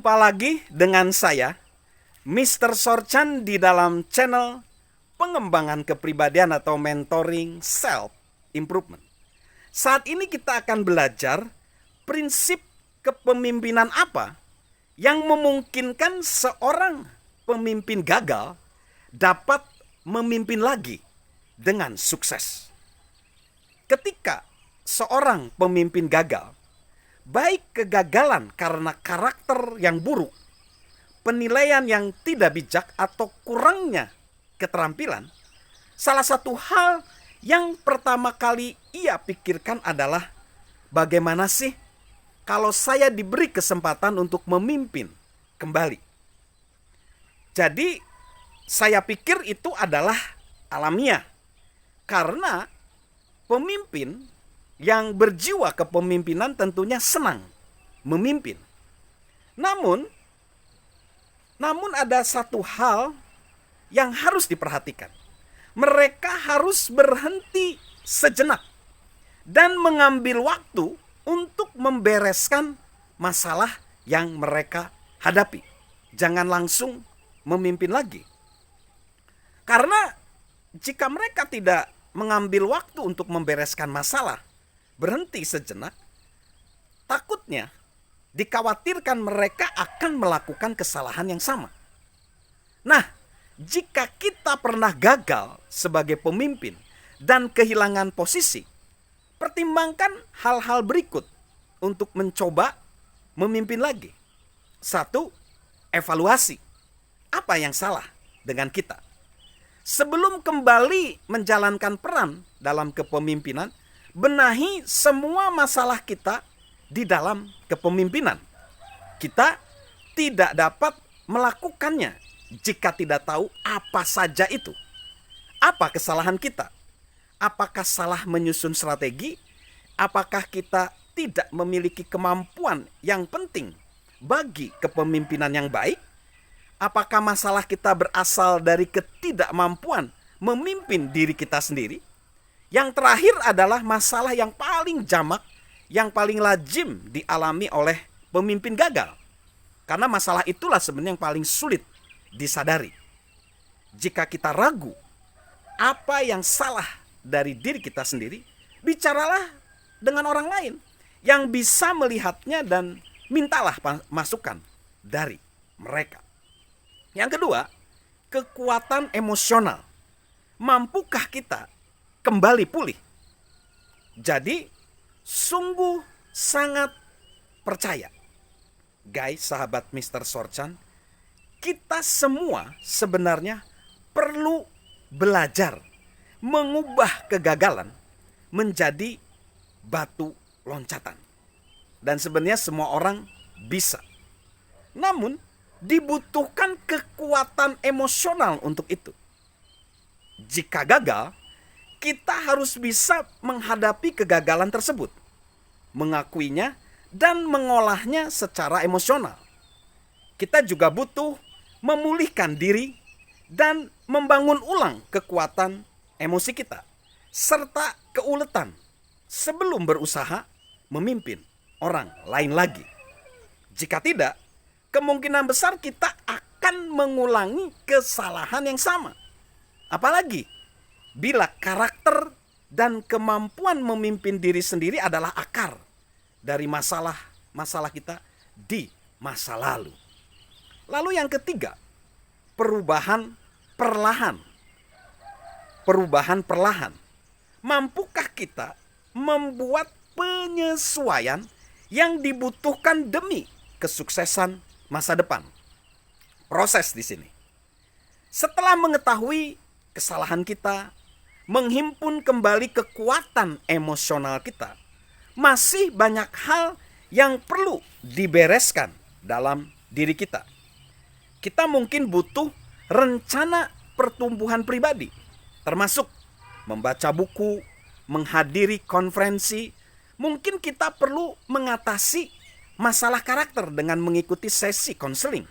Jumpa lagi dengan saya, Mr. Sorchan, di dalam channel pengembangan kepribadian atau mentoring self improvement. Saat ini kita akan belajar prinsip kepemimpinan apa yang memungkinkan seorang pemimpin gagal dapat memimpin lagi dengan sukses. Ketika seorang pemimpin gagal, baik kegagalan karena karakter yang buruk, penilaian yang tidak bijak, atau kurangnya keterampilan, salah satu hal yang pertama kali ia pikirkan adalah bagaimana sih kalau saya diberi kesempatan untuk memimpin kembali. Jadi saya pikir itu adalah alamiah, karena pemimpin yang berjiwa kepemimpinan tentunya senang memimpin. Namun ada satu hal yang harus diperhatikan. Mereka harus berhenti sejenak dan mengambil waktu untuk membereskan masalah yang mereka hadapi. Jangan langsung memimpin lagi. Karena jika mereka tidak mengambil waktu untuk membereskan masalah, berhenti sejenak, takutnya dikhawatirkan mereka akan melakukan kesalahan yang sama. Nah, jika kita pernah gagal sebagai pemimpin dan kehilangan posisi, pertimbangkan hal-hal berikut untuk mencoba memimpin lagi. 1. Evaluasi. Apa yang salah dengan kita? Sebelum kembali menjalankan peran dalam kepemimpinan, benahi semua masalah kita di dalam kepemimpinan. Kita tidak dapat melakukannya jika tidak tahu apa saja itu. Apa kesalahan kita? Apakah salah menyusun strategi? Apakah kita tidak memiliki kemampuan yang penting bagi kepemimpinan yang baik? Apakah masalah kita berasal dari ketidakmampuan memimpin diri kita sendiri? Yang terakhir adalah masalah yang paling jamak, yang paling lazim dialami oleh pemimpin gagal. Karena masalah itulah sebenarnya yang paling sulit disadari. Jika kita ragu apa yang salah dari diri kita sendiri, bicaralah dengan orang lain yang bisa melihatnya dan mintalah masukan dari mereka. Yang kedua, kekuatan emosional. Mampukah kita kembali pulih? Jadi sungguh sangat percaya, guys, sahabat Mr. Sorchan, kita semua sebenarnya perlu belajar mengubah kegagalan menjadi batu loncatan. Dan sebenarnya semua orang bisa. Namun dibutuhkan kekuatan emosional untuk itu. Jika gagal, kita harus bisa menghadapi kegagalan tersebut, mengakuinya, dan mengolahnya secara emosional. Kita juga butuh memulihkan diri dan membangun ulang kekuatan emosi kita, serta keuletan sebelum berusaha memimpin orang lain lagi. Jika tidak, kemungkinan besar kita akan mengulangi kesalahan yang sama. Apalagi bila karakter dan kemampuan memimpin diri sendiri adalah akar dari masalah kita di masa lalu. Lalu yang ketiga, perubahan perlahan. Perubahan perlahan. Mampukah kita membuat penyesuaian yang dibutuhkan demi kesuksesan masa depan? Proses di sini. Setelah mengetahui kesalahan kita, menghimpun kembali kekuatan emosional kita, masih banyak hal yang perlu dibereskan dalam diri kita. Kita mungkin butuh rencana pertumbuhan pribadi, termasuk membaca buku, menghadiri konferensi. Mungkin kita perlu mengatasi masalah karakter dengan mengikuti sesi konseling.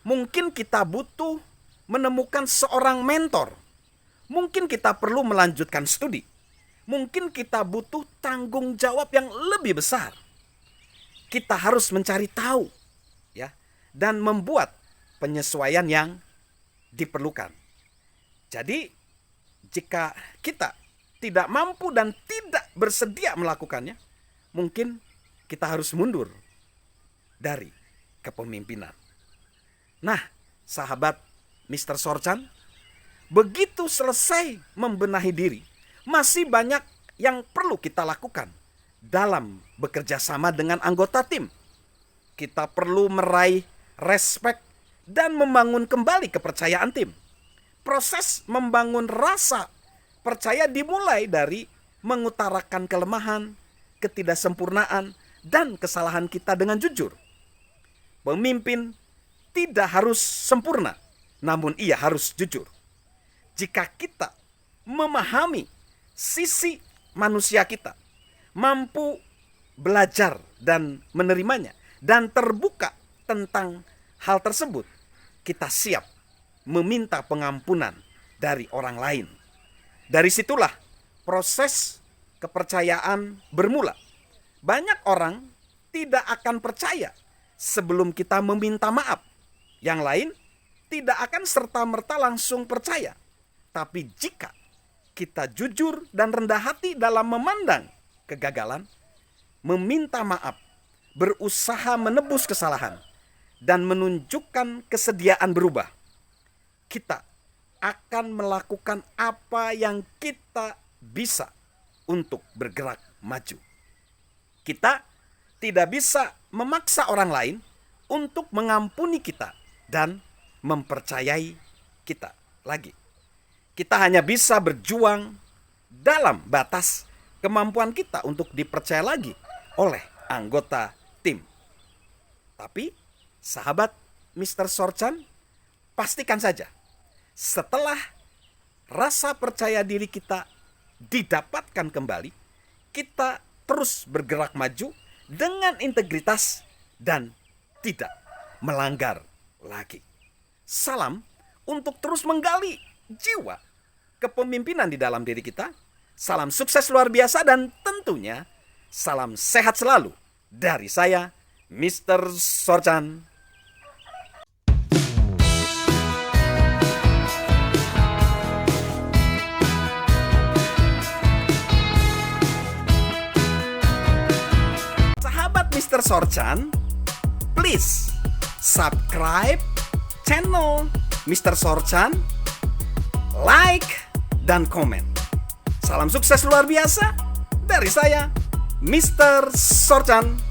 Mungkin kita butuh menemukan seorang mentor. Mungkin kita perlu melanjutkan studi. Mungkin kita butuh tanggung jawab yang lebih besar. Kita harus mencari tahu, ya, dan membuat penyesuaian yang diperlukan. Jadi, jika kita tidak mampu dan tidak bersedia melakukannya, mungkin kita harus mundur dari kepemimpinan. Nah, sahabat Mr. Sorchan, begitu selesai membenahi diri, masih banyak yang perlu kita lakukan dalam bekerja sama dengan anggota tim. Kita perlu meraih respek dan membangun kembali kepercayaan tim. Proses membangun rasa percaya dimulai dari mengutarakan kelemahan, ketidaksempurnaan, dan kesalahan kita dengan jujur. Pemimpin tidak harus sempurna, namun ia harus jujur. Jika kita memahami sisi manusia kita, mampu belajar dan menerimanya, dan terbuka tentang hal tersebut, kita siap meminta pengampunan dari orang lain. Dari situlah proses kepercayaan bermula. Banyak orang tidak akan percaya sebelum kita meminta maaf. Yang lain tidak akan serta-merta langsung percaya. Tapi jika kita jujur dan rendah hati dalam memandang kegagalan, meminta maaf, berusaha menebus kesalahan, dan menunjukkan kesediaan berubah, kita akan melakukan apa yang kita bisa untuk bergerak maju. Kita tidak bisa memaksa orang lain untuk mengampuni kita dan mempercayai kita lagi. Kita hanya bisa berjuang dalam batas kemampuan kita untuk dipercaya lagi oleh anggota tim. Tapi, sahabat Mr. Sorchan, pastikan saja, setelah rasa percaya diri kita didapatkan kembali, kita terus bergerak maju dengan integritas dan tidak melanggar lagi. Salam untuk terus menggali jiwa kepemimpinan di dalam diri kita. Salam sukses luar biasa dan tentunya salam sehat selalu dari saya, Mr. Sorchan. Sahabat Mr. Sorchan, please subscribe channel Mr. Sorchan, like, dan komen. Salam sukses luar biasa dari saya, Mr. Sorchan.